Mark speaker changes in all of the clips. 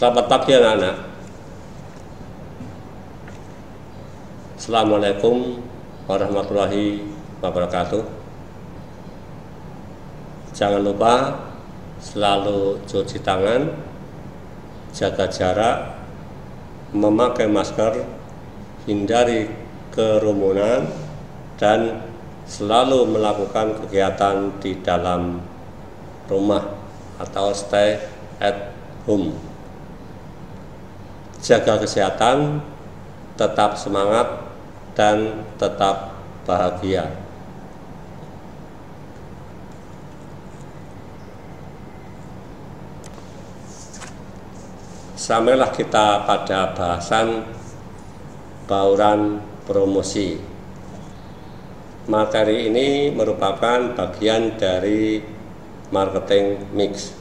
Speaker 1: Selamat pagi anak-anak. Assalamualaikum warahmatullahi wabarakatuh. Jangan lupa selalu cuci tangan, jaga jarak, memakai masker, hindari kerumunan, dan selalu melakukan kegiatan di dalam rumah atau stay at home. Jaga kesehatan, tetap semangat, dan tetap bahagia. Sampailah kita pada bahasan bauran promosi. Materi ini merupakan bagian dari marketing mix.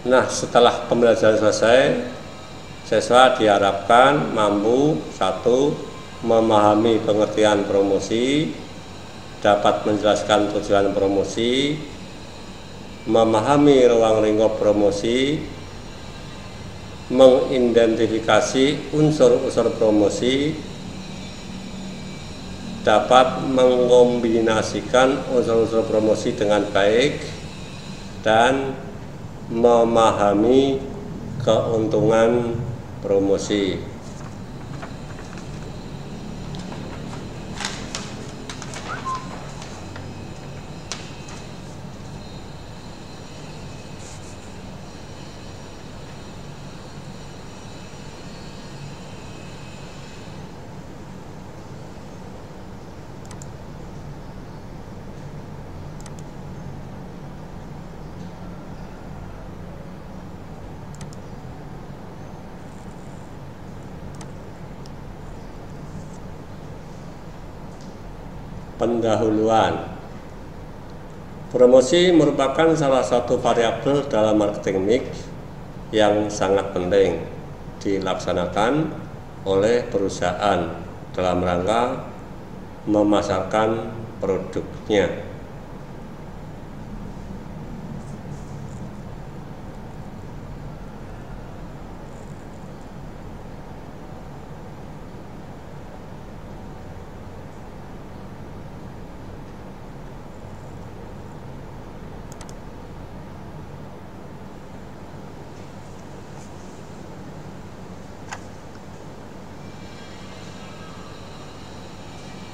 Speaker 1: Nah, setelah pembelajaran selesai, siswa diharapkan mampu: 1. Memahami pengertian promosi, dapat menjelaskan tujuan promosi, memahami ruang lingkup promosi, mengidentifikasi unsur-unsur promosi, dapat mengombinasikan unsur-unsur promosi dengan baik, dan memahami keuntungan promosi. Pendahuluan. Promosi merupakan salah satu variabel dalam marketing mix yang sangat penting dilaksanakan oleh perusahaan dalam rangka memasarkan produknya.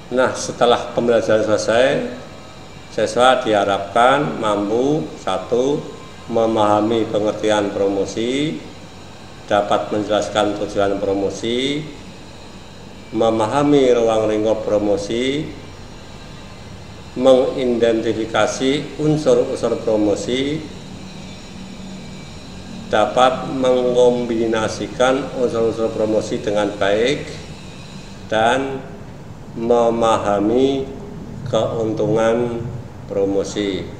Speaker 1: Nah, setelah pembelajaran selesai, siswa diharapkan mampu: 1. Memahami pengertian promosi, dapat menjelaskan tujuan promosi, memahami ruang lingkup promosi, mengidentifikasi unsur-unsur promosi, dapat mengombinasikan unsur-unsur promosi dengan baik, dan memahami keuntungan promosi.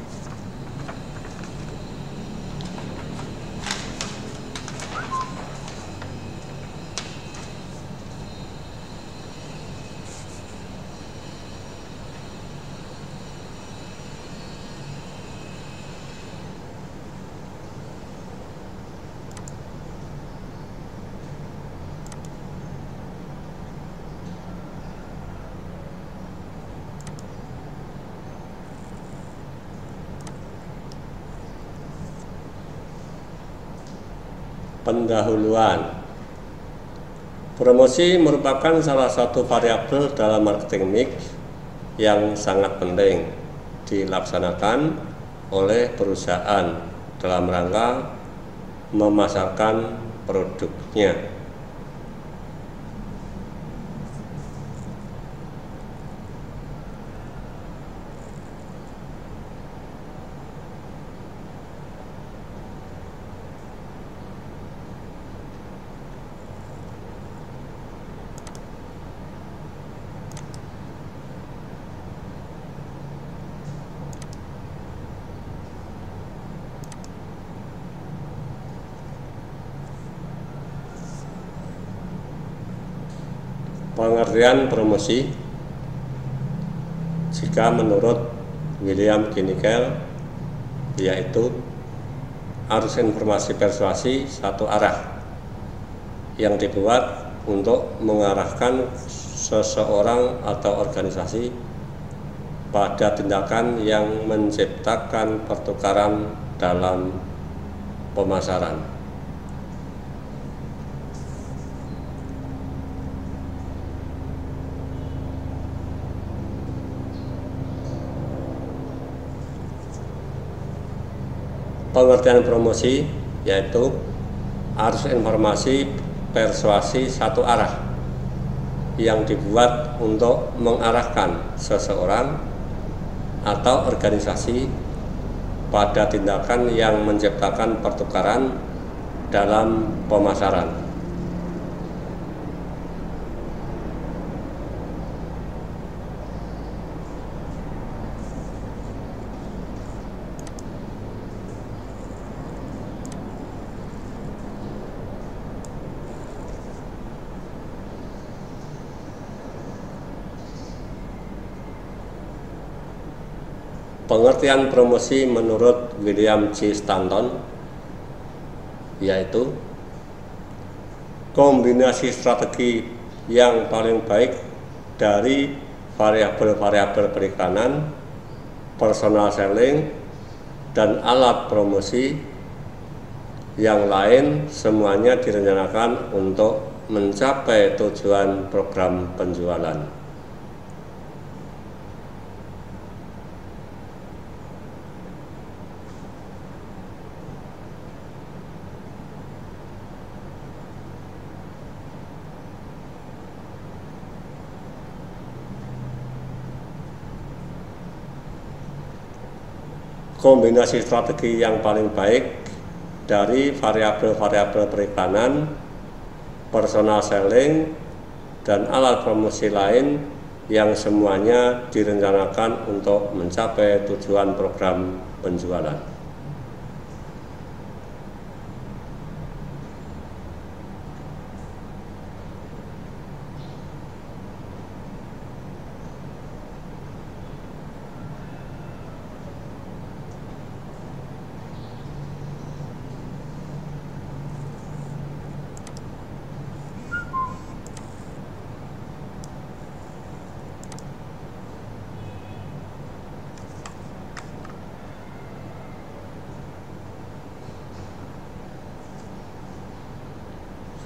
Speaker 1: Pendahuluan. Promosi merupakan salah satu variabel dalam marketing mix yang sangat penting dilaksanakan oleh perusahaan dalam rangka memasarkan produknya. Pengertian promosi. jika menurut William Ginnickel, yaitu arus informasi persuasi satu arah yang dibuat untuk mengarahkan seseorang atau organisasi pada tindakan yang menciptakan pertukaran dalam pemasaran. Pengertian promosi yaitu arus informasi persuasi satu arah yang dibuat untuk mengarahkan seseorang atau organisasi pada tindakan yang menciptakan pertukaran dalam pemasaran. Pengertian promosi menurut William J. Stanton yaitu kombinasi strategi yang paling baik dari variabel-variabel periklanan, personal selling, dan alat promosi yang lain semuanya direncanakan untuk mencapai tujuan program penjualan. Kombinasi strategi yang paling baik dari variabel-variabel periklanan, personal selling, dan alat promosi lain yang semuanya direncanakan untuk mencapai tujuan program penjualan.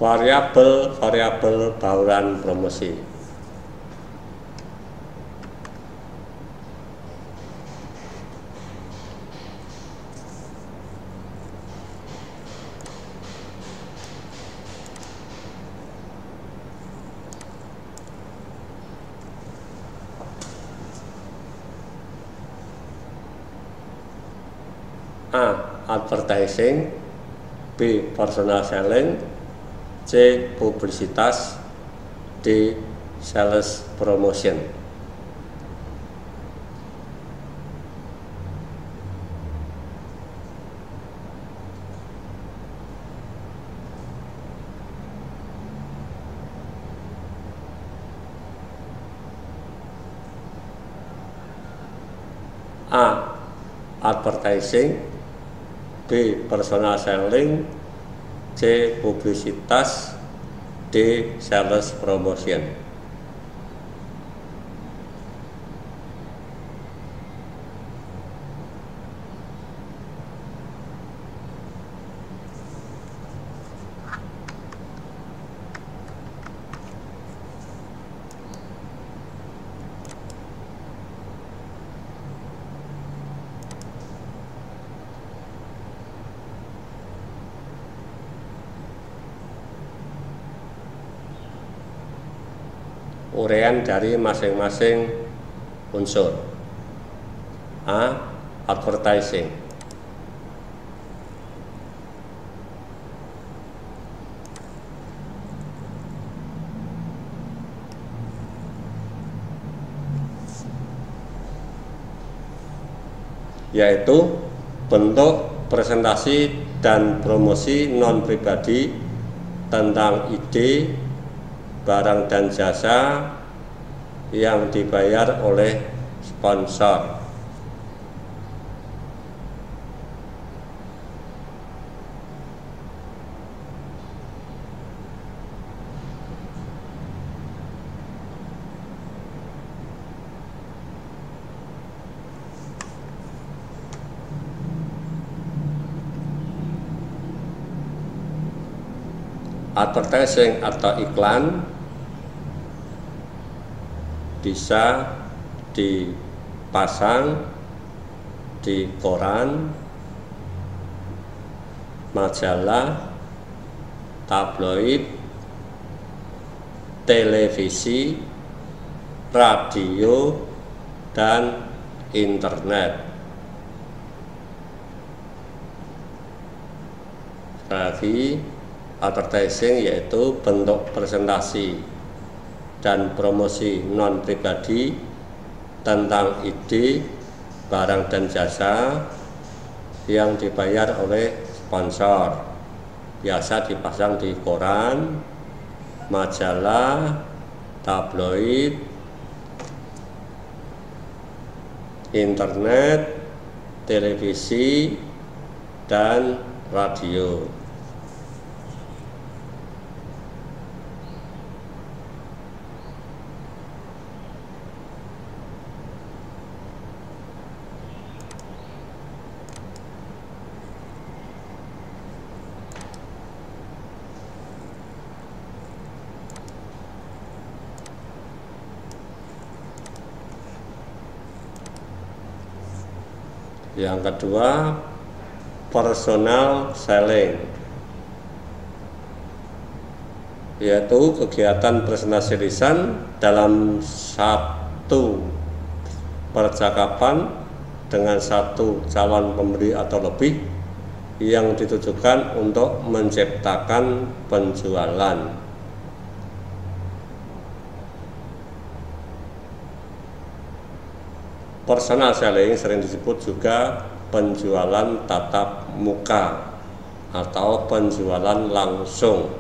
Speaker 1: Variabel-variabel bauran promosi. A. Advertising. B. Personal selling. C. Publisitas. D. Sales promotion. A. Advertising. B. Personal selling. C. Publisitas. D. Sales promotion. Uraian dari masing-masing unsur. A. Advertising. Yaitu bentuk presentasi dan promosi non-pribadi tentang ide, barang dan jasa yang dibayar oleh sponsor. Advertising atau iklan bisa dipasang di koran, majalah, tabloid, televisi, radio, dan internet. Lagi, advertising yaitu bentuk presentasi dan promosi non-pribadi tentang ide, barang dan jasa yang dibayar oleh sponsor. Biasa dipasang di koran, majalah, tabloid, internet, televisi, dan radio. Yang kedua, personal selling, yaitu kegiatan presentasi lisan dalam satu percakapan dengan satu calon pembeli atau lebih yang ditujukan untuk menciptakan penjualan. Personal selling sering disebut juga penjualan tatap muka atau penjualan langsung.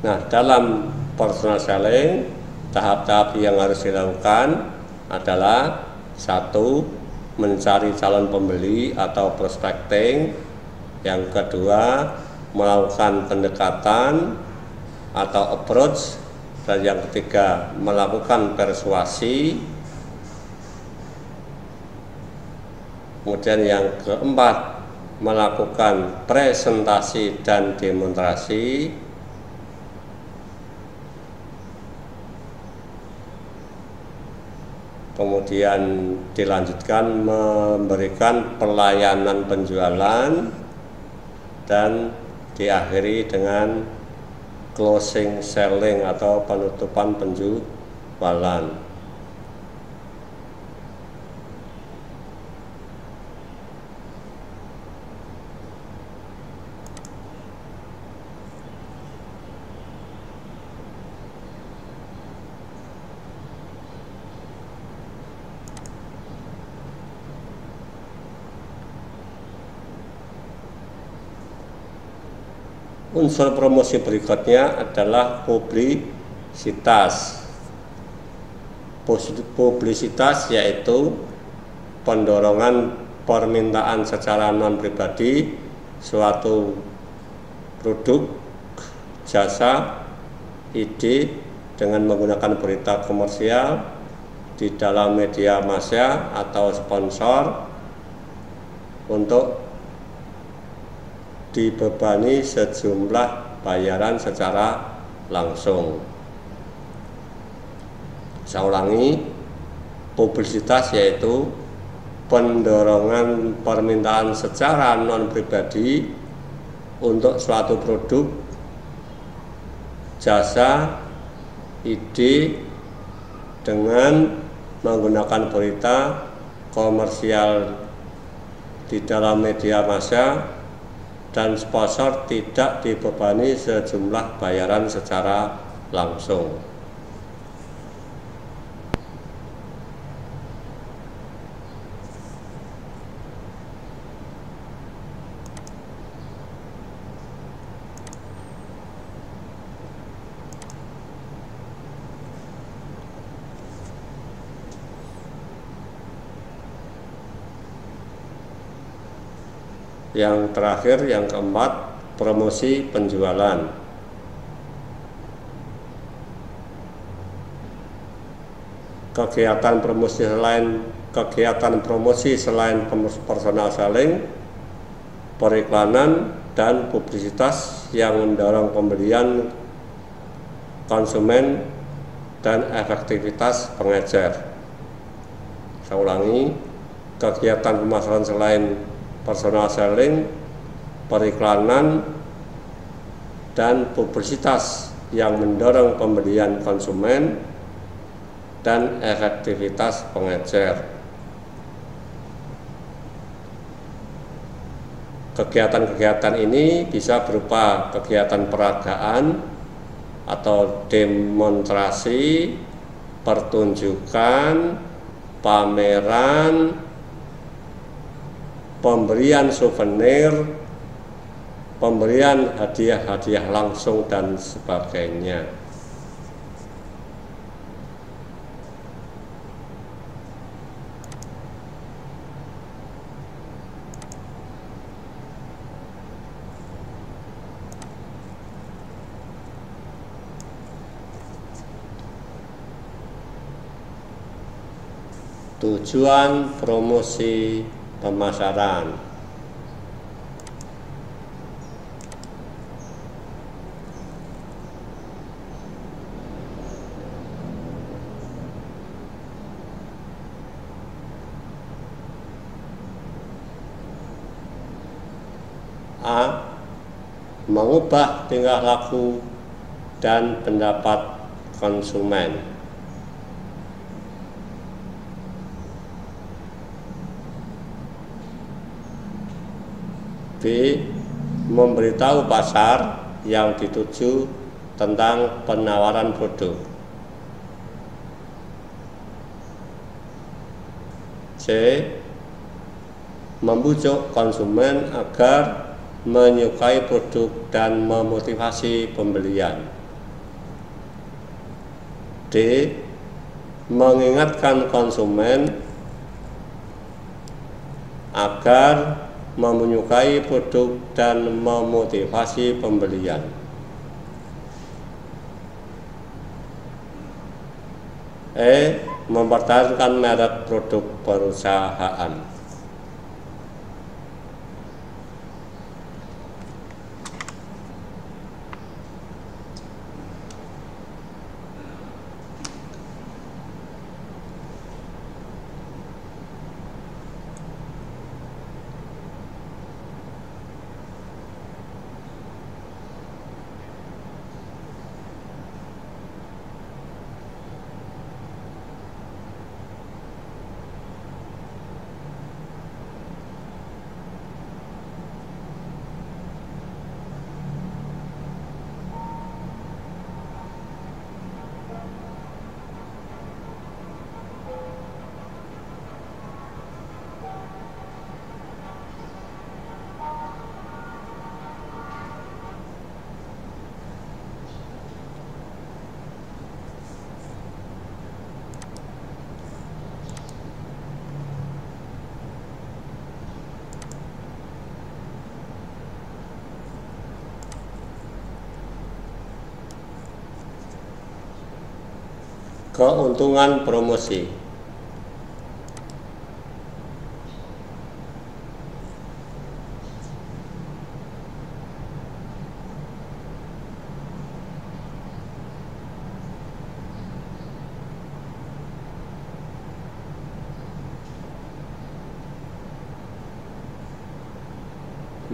Speaker 1: Nah, dalam personal selling, tahap-tahap yang harus dilakukan adalah: 1. Mencari calon pembeli atau prospecting. Yang kedua, melakukan pendekatan atau approach. Dan yang ketiga, melakukan persuasi. Kemudian yang keempat, melakukan presentasi dan demonstrasi. Kemudian dilanjutkan memberikan pelayanan penjualan dan diakhiri dengan closing selling atau penutupan penjualan. Unsur promosi berikutnya adalah publisitas. Publisitas yaitu pendorongan permintaan secara non-pribadi suatu produk, jasa, ide dengan menggunakan berita komersial di dalam media massa atau sponsor untuk dibebani sejumlah bayaran secara langsung. Saya ulangi, publisitas yaitu pendorongan permintaan secara non-pribadi untuk suatu produk, jasa, ide dengan menggunakan berita komersial di dalam media massa dan sponsor tidak dibebani sejumlah bayaran secara langsung. Yang terakhir, yang keempat, promosi penjualan. Kegiatan promosi selain personal selling, periklanan, dan publisitas yang mendorong pembelian konsumen dan efektivitas pengecer. Saya ulangi, kegiatan pemasaran selain personal selling, periklanan, dan publisitas yang mendorong pembelian konsumen dan efektivitas pengecer. Kegiatan-kegiatan ini bisa berupa kegiatan peragaan atau demonstrasi, pertunjukan, pameran, pemberian souvenir, pemberian hadiah-hadiah langsung, dan sebagainya. Tujuan promosi pemasaran. A. Mengubah tingkah laku dan pendapat konsumen. B. Memberitahu pasar yang dituju tentang penawaran produk. C. Membujuk konsumen agar menyukai produk dan memotivasi pembelian. D. Mengingatkan konsumen agar menyukai produk dan memotivasi pembelian. E. Mempertahankan merek produk perusahaan. Keuntungan promosi.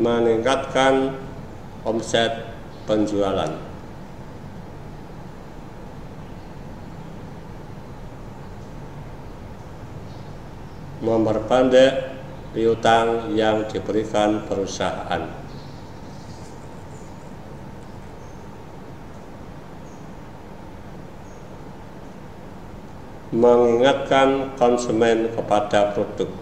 Speaker 1: Meningkatkan omset penjualan. Memperpendek piutang yang diberikan perusahaan. Mengingatkan konsumen kepada produk.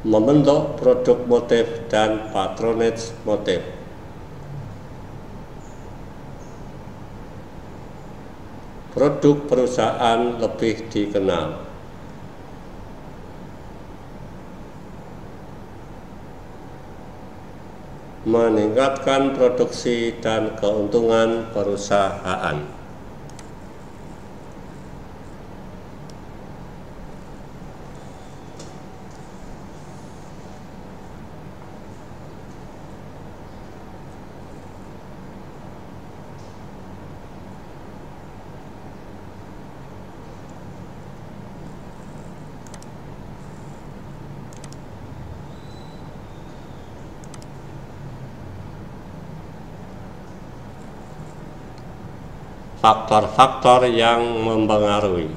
Speaker 1: Membentuk produk motif dan patronage motif. produk perusahaan lebih dikenal. Meningkatkan produksi dan keuntungan perusahaan. Faktor-faktor yang mempengaruhi.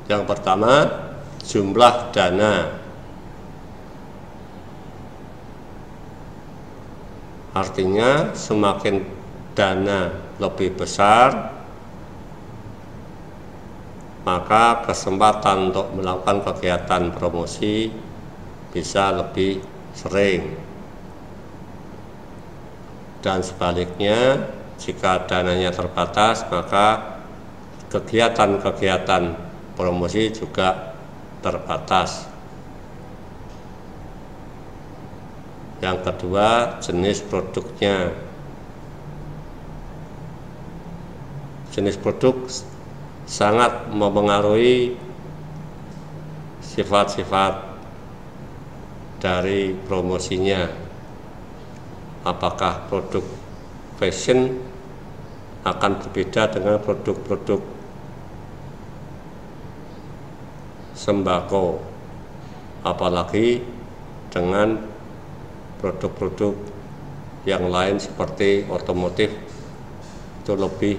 Speaker 1: Yang pertama, jumlah dana. Artinya semakin dana lebih besar, maka kesempatan untuk melakukan kegiatan promosi bisa lebih sering. Dan sebaliknya, jika dananya terbatas, maka kegiatan-kegiatan promosi juga terbatas. Yang kedua, jenis produknya. Jenis produk sangat mempengaruhi sifat-sifat dari promosinya. Apakah produk fashion akan berbeda dengan produk-produk sembako, apalagi dengan produk-produk yang lain seperti otomotif, itu lebih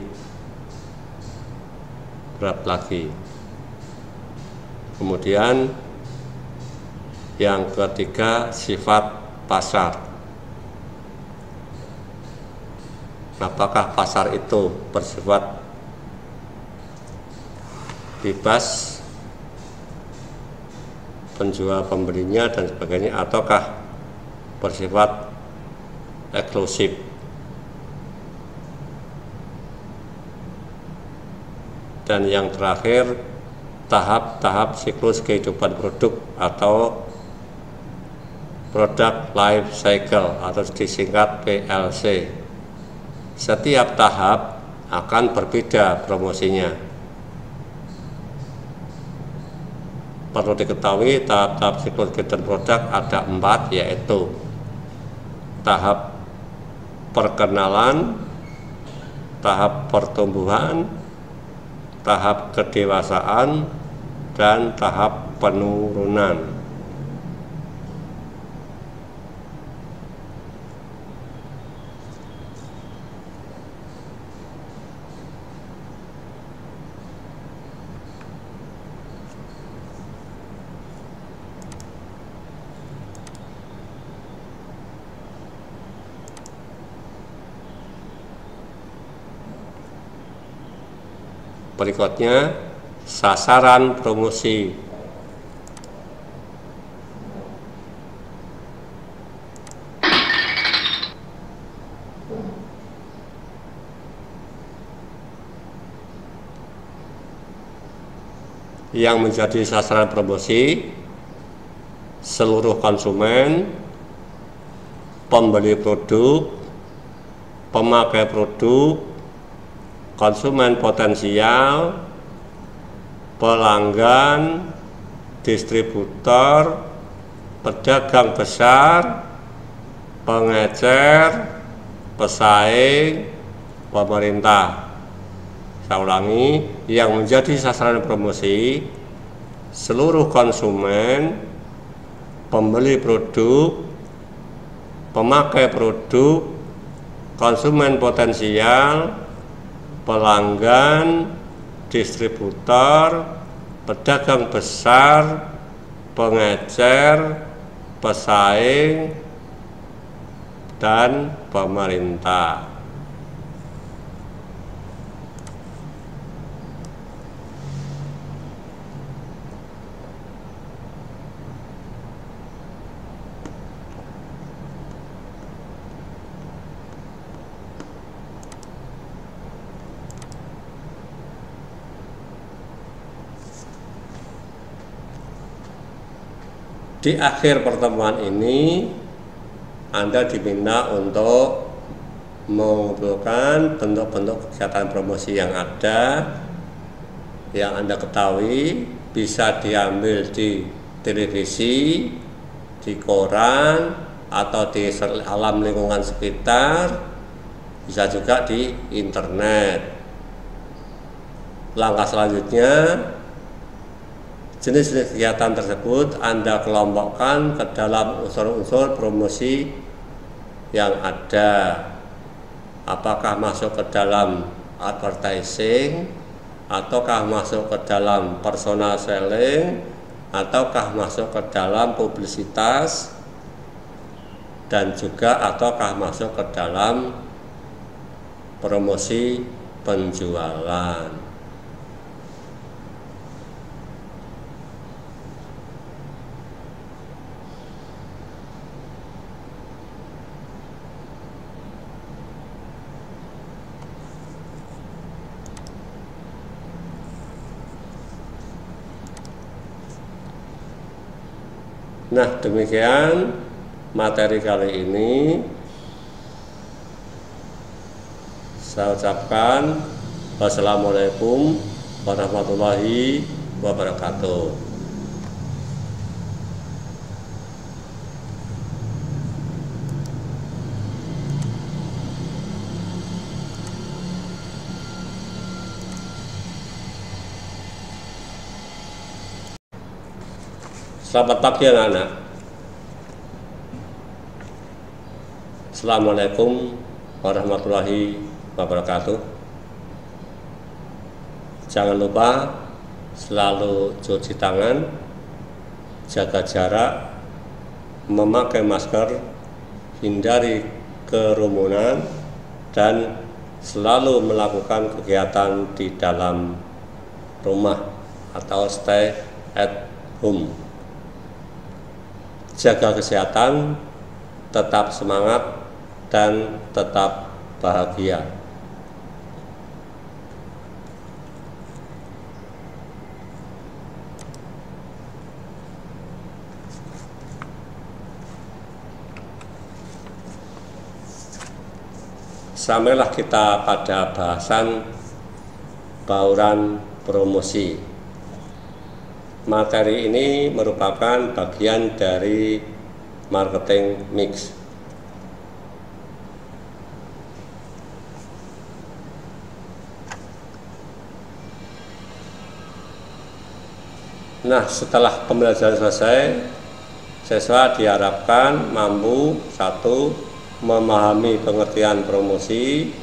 Speaker 1: berat lagi. Kemudian yang ketiga, sifat pasar. Apakah pasar itu bersifat bebas, penjual pembelinya dan sebagainya, ataukah bersifat eksklusif. Dan yang terakhir, tahap-tahap siklus kehidupan produk atau product life cycle atau disingkat PLC. Setiap tahap akan berbeda promosinya. Perlu diketahui tahap-tahap siklus kehidupan produk ada 4, yaitu tahap perkenalan, tahap pertumbuhan, tahap kedewasaan, dan tahap penurunan. Berikutnya, sasaran promosi. Yang menjadi sasaran promosi seluruh konsumen, pembeli produk, pemakai produk, konsumen potensial, pelanggan, distributor, pedagang besar, pengecer, pesaing, pemerintah. Saya ulangi, yang menjadi sasaran promosi seluruh konsumen, pembeli produk, pemakai produk, konsumen potensial, pelanggan, distributor, pedagang besar, pengecer, pesaing, dan pemerintah. Di akhir pertemuan ini Anda diminta untuk mengumpulkan bentuk-bentuk kegiatan promosi yang ada, yang Anda ketahui, bisa diambil di televisi, di koran, atau di alam lingkungan sekitar, bisa juga di internet. Langkah selanjutnya, jenis-jenis kegiatan tersebut Anda kelompokkan ke dalam unsur-unsur promosi yang ada. Apakah masuk ke dalam advertising, ataukah masuk ke dalam personal selling, ataukah masuk ke dalam publisitas, dan juga ataukah masuk ke dalam promosi penjualan. Nah, demikian materi kali ini. Saya ucapkan wassalamualaikum warahmatullahi wabarakatuh. Selamat pagi anak-anak. Assalamualaikum warahmatullahi wabarakatuh. Jangan lupa selalu cuci tangan, jaga jarak, memakai masker, hindari kerumunan, dan selalu melakukan kegiatan di dalam rumah atau stay at home. Jaga kesehatan, tetap semangat, dan tetap bahagia. Sampailah kita pada bahasan bauran promosi. Materi ini merupakan bagian dari marketing mix. Nah, setelah pembelajaran selesai, siswa diharapkan mampu: 1. Memahami pengertian promosi,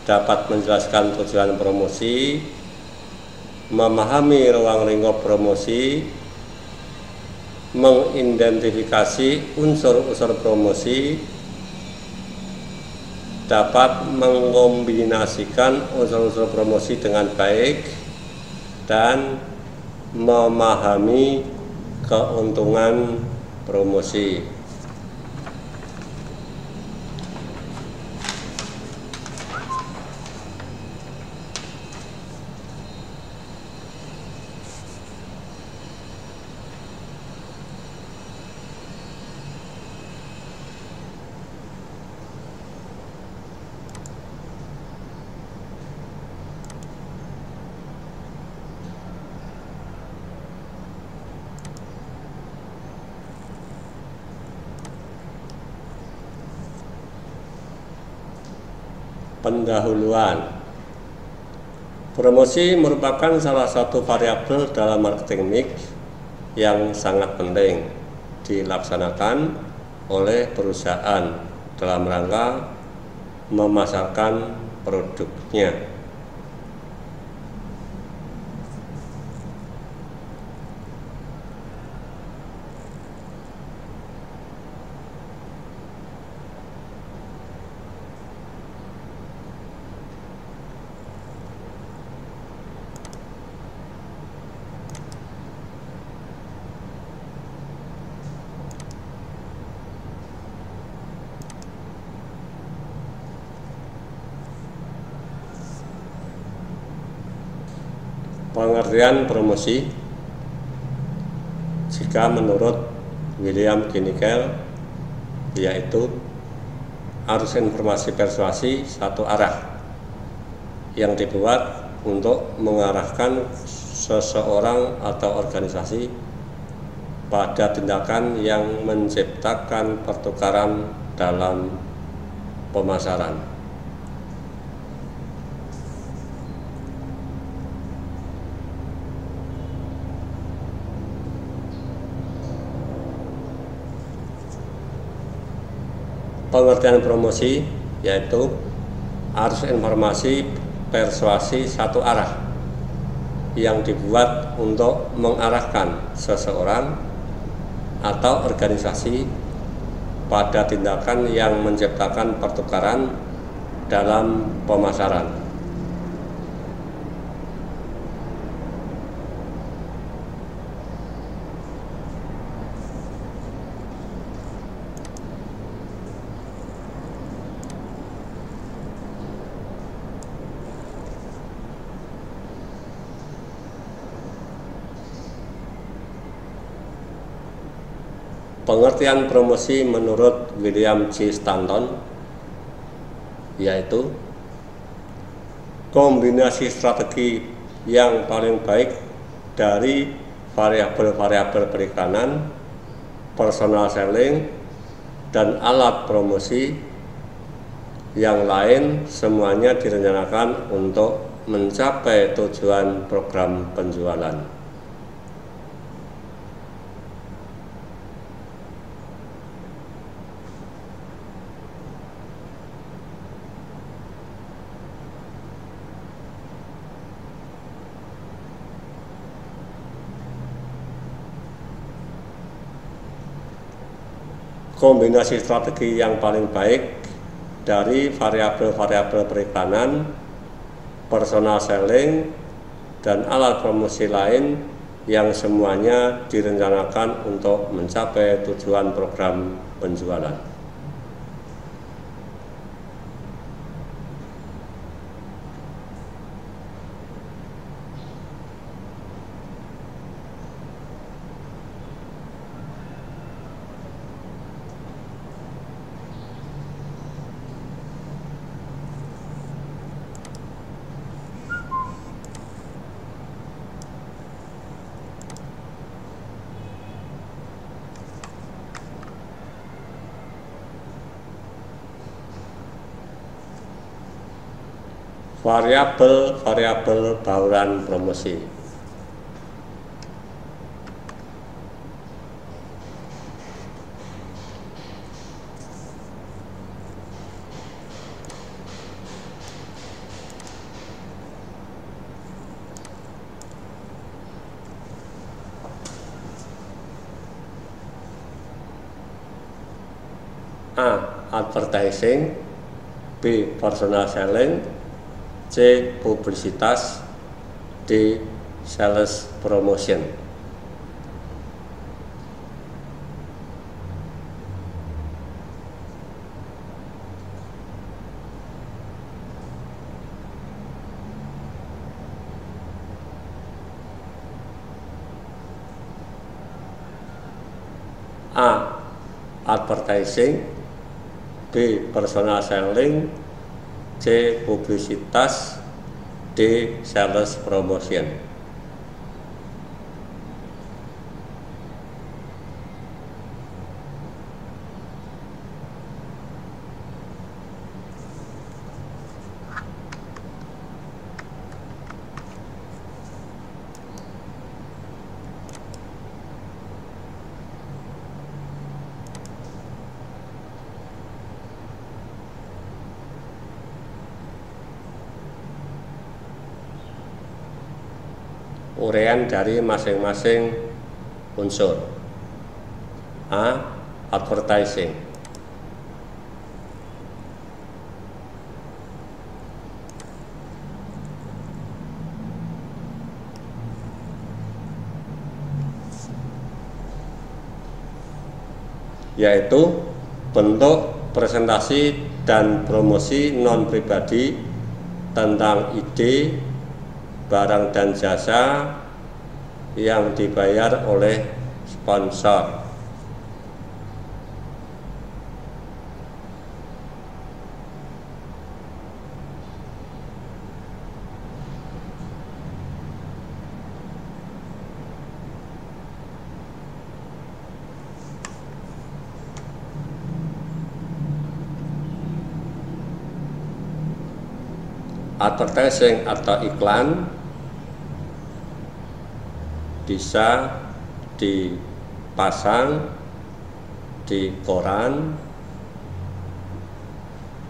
Speaker 1: dapat menjelaskan tujuan promosi, memahami ruang lingkup promosi, mengidentifikasi unsur-unsur promosi, dapat mengkombinasikan unsur-unsur promosi dengan baik, dan memahami keuntungan promosi. Pendahuluan. Promosi merupakan salah satu variabel dalam marketing mix yang sangat penting dilaksanakan oleh perusahaan dalam rangka memasarkan produknya. Pengertian promosi, jika menurut William Ginnickel, yaitu arus informasi persuasi satu arah yang dibuat untuk mengarahkan seseorang atau organisasi pada tindakan yang menciptakan pertukaran dalam pemasaran. Pengertian promosi yaitu arus informasi persuasi satu arah yang dibuat untuk mengarahkan seseorang atau organisasi pada tindakan yang menciptakan pertukaran dalam pemasaran. Pengertian promosi menurut William G. Stanton yaitu kombinasi strategi yang paling baik dari variabel-variabel periklanan, personal selling, dan alat promosi yang lain semuanya direncanakan untuk mencapai tujuan program penjualan. Kombinasi strategi yang paling baik dari variabel-variabel periklanan, personal selling, dan alat promosi lain yang semuanya direncanakan untuk mencapai tujuan program penjualan. Variabel-variabel bauran promosi. A. Advertising. B. Personal selling. C. Publisitas. D. Sales promotion. A. Advertising. B. Personal selling. C. Publisitas. D. Sales promotion. Uraian dari masing-masing unsur. A. Advertising. Yaitu bentuk presentasi dan promosi non-pribadi tentang ide, barang dan jasa yang dibayar oleh sponsor. advertising atau iklan bisa dipasang di koran,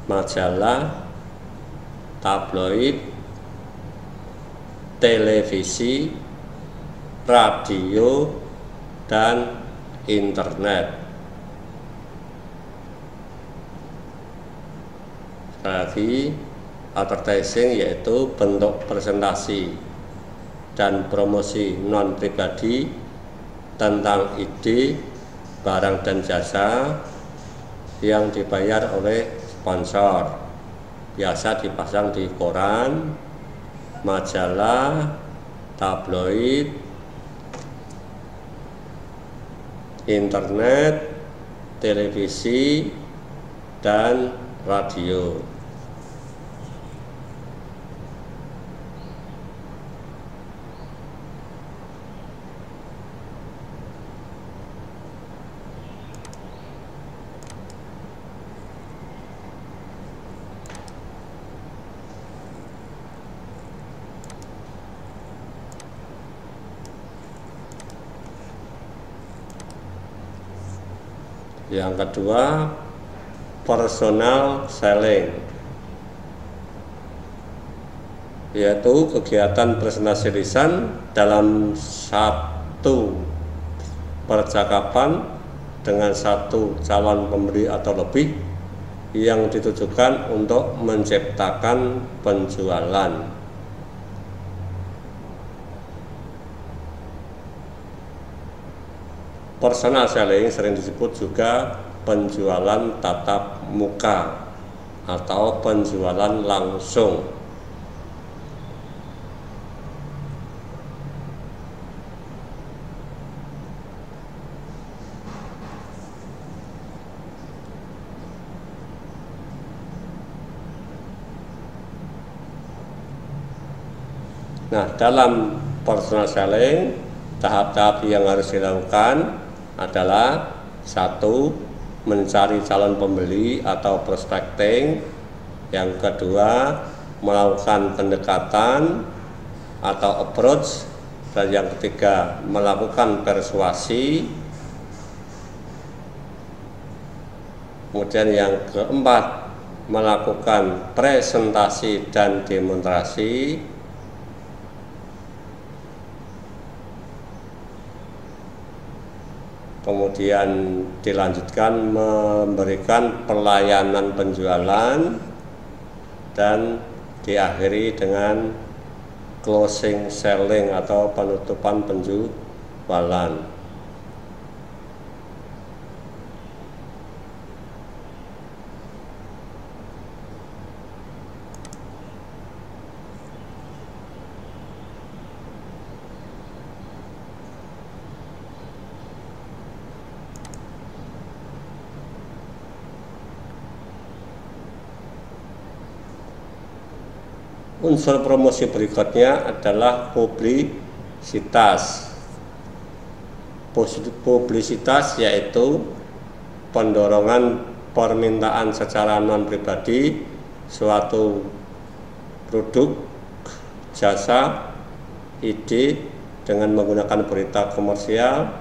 Speaker 1: majalah, tabloid, televisi, radio, dan internet. Sekali lagi, advertising yaitu bentuk presentasi dan promosi non-pribadi tentang ide, barang dan jasa yang dibayar oleh sponsor. Biasa dipasang di koran, majalah, tabloid, internet, televisi, dan radio. Yang kedua, personal selling, yaitu kegiatan presentasi lisan dalam satu percakapan dengan satu calon pembeli atau lebih yang ditujukan untuk menciptakan penjualan. Personal selling sering disebut juga penjualan tatap muka atau penjualan langsung. Nah, dalam personal selling, tahap-tahap yang harus dilakukan adalah: 1. Mencari calon pembeli atau prospecting. Yang kedua, melakukan pendekatan atau approach. Dan yang ketiga, melakukan persuasi. Kemudian yang keempat, melakukan presentasi dan demonstrasi. Kemudian dilanjutkan memberikan pelayanan penjualan, dan diakhiri dengan closing selling atau penutupan penjualan. Unsur promosi berikutnya adalah publisitas. Publisitas yaitu pendorongan permintaan secara non-pribadi suatu produk, jasa, ide dengan menggunakan berita komersial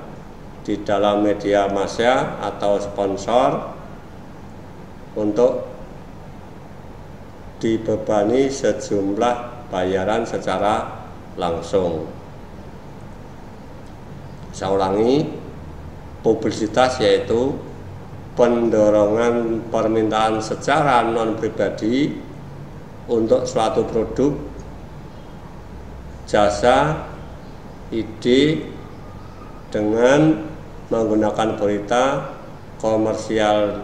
Speaker 1: di dalam media massa atau sponsor untuk dibebani sejumlah bayaran secara langsung. Saya ulangi, publisitas yaitu pendorongan permintaan secara non-pribadi untuk suatu produk, jasa, ide dengan menggunakan berita komersial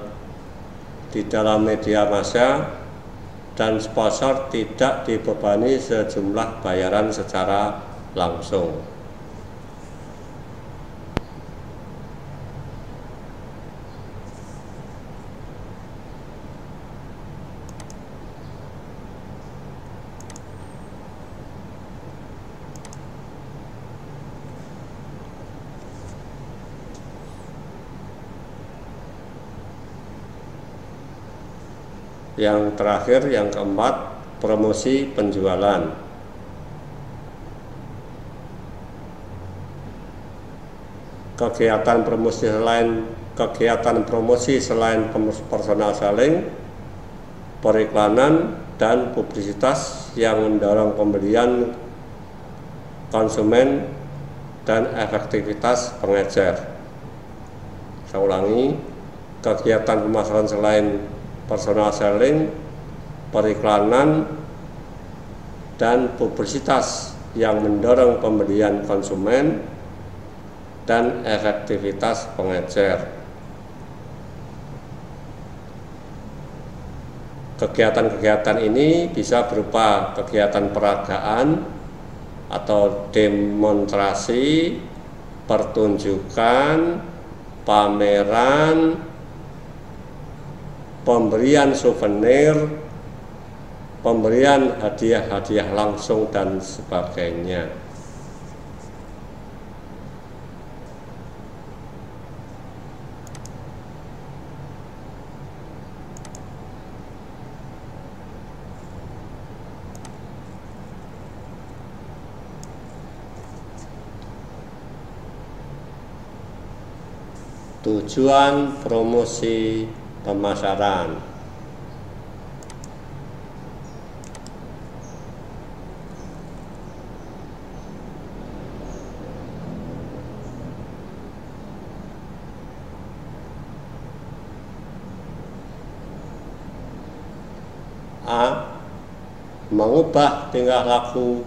Speaker 1: di dalam media massa, dan sponsor tidak dibebani sejumlah bayaran secara langsung. Yang terakhir, yang keempat, promosi penjualan. Kegiatan promosi selain personal selling, periklanan, dan publisitas yang mendorong pembelian konsumen dan efektivitas pengecer. Saya ulangi, kegiatan pemasaran selain personal selling, periklanan, dan publisitas yang mendorong pembelian konsumen dan efektivitas pengecer. Kegiatan-kegiatan ini bisa berupa kegiatan peragaan atau demonstrasi, pertunjukan, pameran, pemberian souvenir, pemberian hadiah-hadiah langsung, dan sebagainya. Tujuan promosi pemasaran. A. Mengubah tingkah laku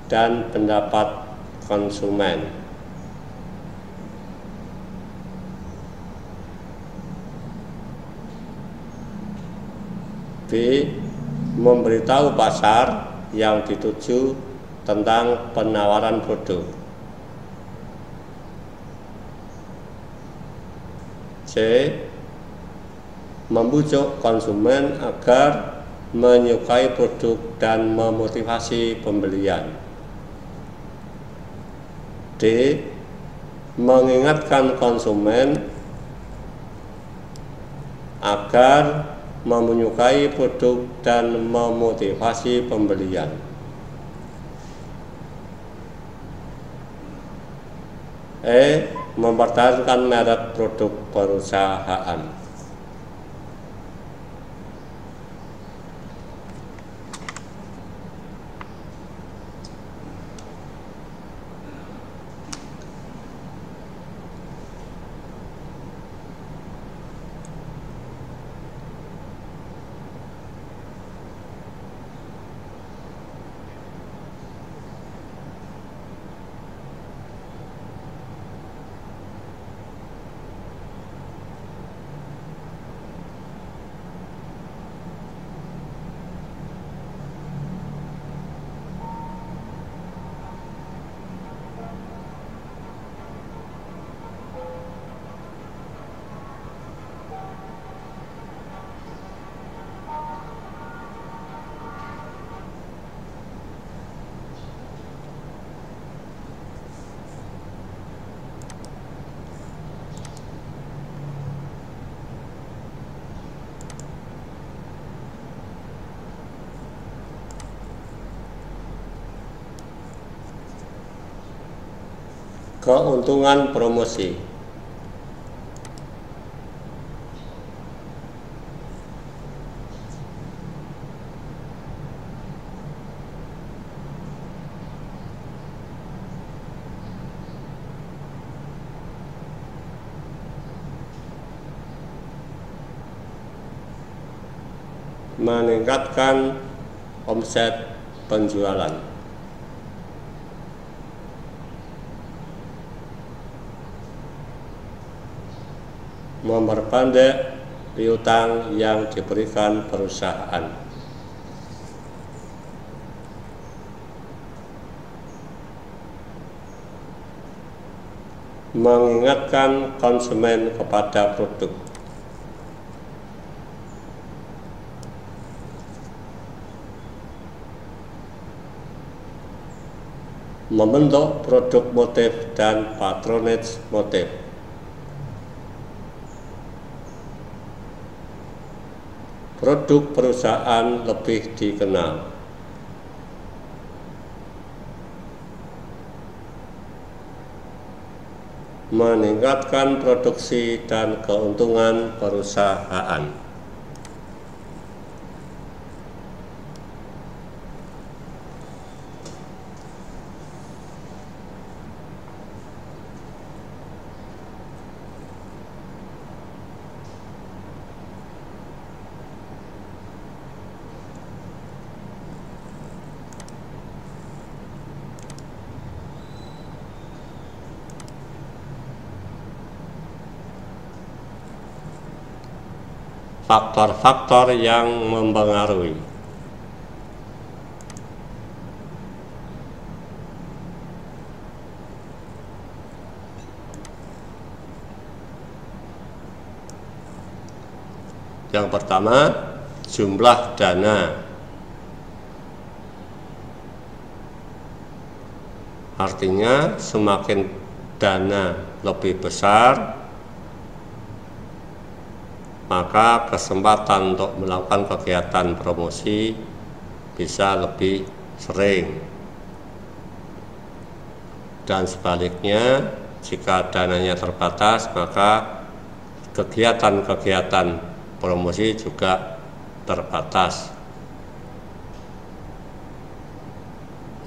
Speaker 1: dan pendapat konsumen. B. Memberitahu pasar yang dituju tentang penawaran produk. C. Membujuk konsumen agar menyukai produk dan memotivasi pembelian. D. Mengingatkan konsumen agar menyukai produk dan memotivasi pembelian. E. Mempertahankan merek produk perusahaan. Keuntungan promosi. Meningkatkan omset penjualan. Memperpendek piutang yang diberikan perusahaan. Mengingatkan konsumen kepada produk. Membentuk produk motif dan patronage motif. produk perusahaan lebih dikenal. Meningkatkan produksi dan keuntungan perusahaan. Faktor-faktor yang mempengaruhi. Yang pertama, jumlah dana. Artinya semakin dana lebih besar, maka kesempatan untuk melakukan kegiatan promosi bisa lebih sering. Dan sebaliknya, jika dananya terbatas, maka kegiatan-kegiatan promosi juga terbatas.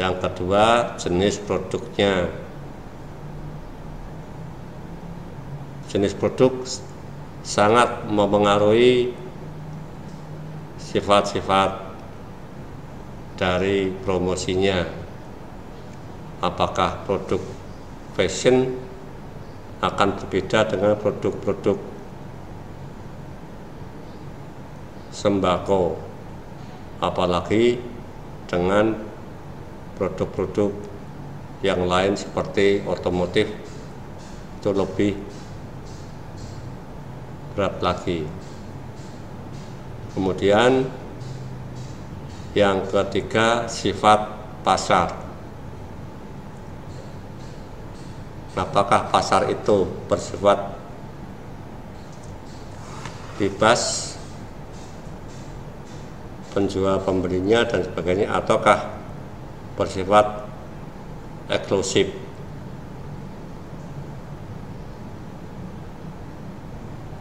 Speaker 1: Yang kedua, jenis produknya. Jenis produk sangat mempengaruhi sifat-sifat dari promosinya. Apakah produk fashion akan berbeda dengan produk-produk sembako, apalagi dengan produk-produk yang lain seperti otomotif, itu lebih berat lagi. Kemudian yang ketiga, sifat pasar. Apakah pasar itu bersifat bebas, penjual pembelinya dan sebagainya, ataukah bersifat eksklusif.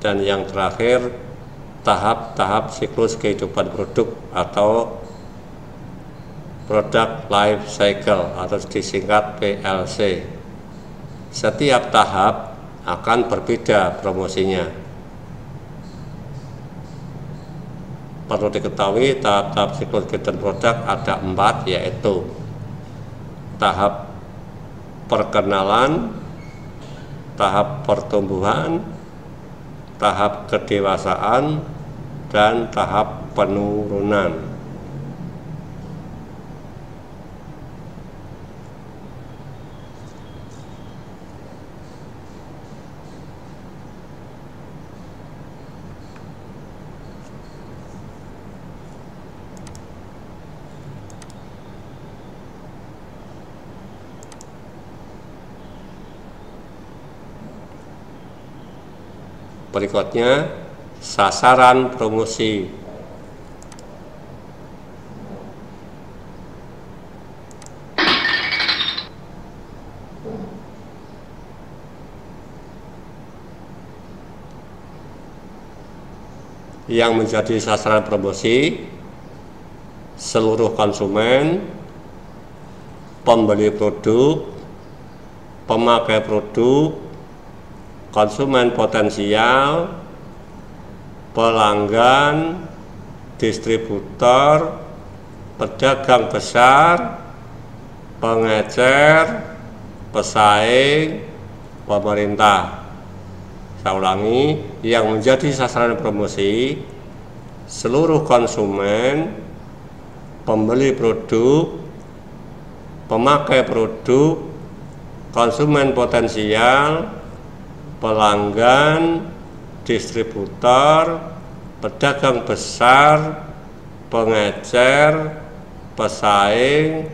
Speaker 1: Dan yang terakhir, tahap-tahap siklus kehidupan produk atau product life cycle atau disingkat PLC. Setiap tahap akan berbeda promosinya. Perlu diketahui tahap-tahap siklus kehidupan produk ada 4, yaitu tahap perkenalan, tahap pertumbuhan, tahap kedewasaan, dan tahap penurunan. Berikutnya, sasaran promosi. Yang menjadi sasaran promosi seluruh konsumen, pembeli produk, pemakai produk, konsumen potensial, pelanggan, distributor, pedagang besar, pengecer, pesaing, pemerintah. Saya ulangi, yang menjadi sasaran promosi seluruh konsumen, pembeli produk, pemakai produk, konsumen potensial, pelanggan, distributor, pedagang besar, pengecer, pesaing,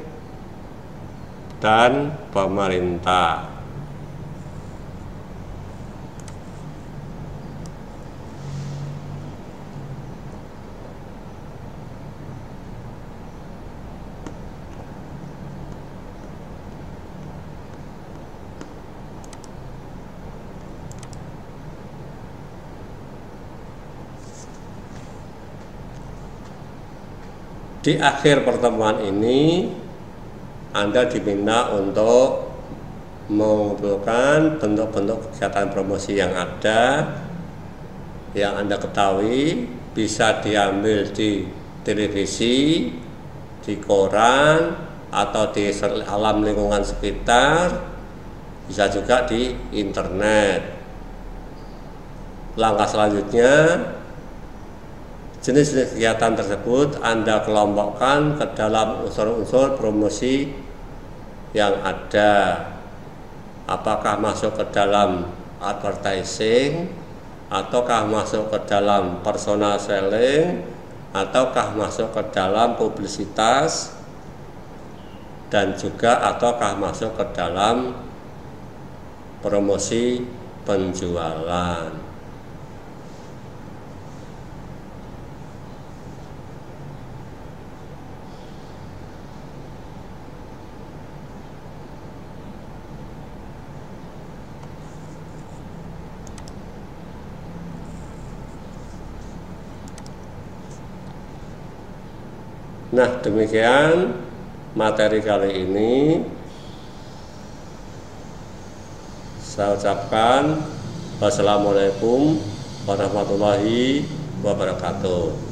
Speaker 1: dan pemerintah. di akhir pertemuan ini Anda diminta untuk mengumpulkan bentuk-bentuk kegiatan promosi yang ada, yang Anda ketahui, bisa diambil di televisi, di koran, atau di alam lingkungan sekitar, bisa juga di internet. Langkah selanjutnya, jenis-jenis kegiatan tersebut Anda kelompokkan ke dalam unsur-unsur promosi yang ada. Apakah masuk ke dalam advertising, ataukah masuk ke dalam personal selling, ataukah masuk ke dalam publisitas, dan juga ataukah masuk ke dalam promosi penjualan. Nah, demikian materi kali ini. Saya ucapkan wassalamualaikum warahmatullahi wabarakatuh.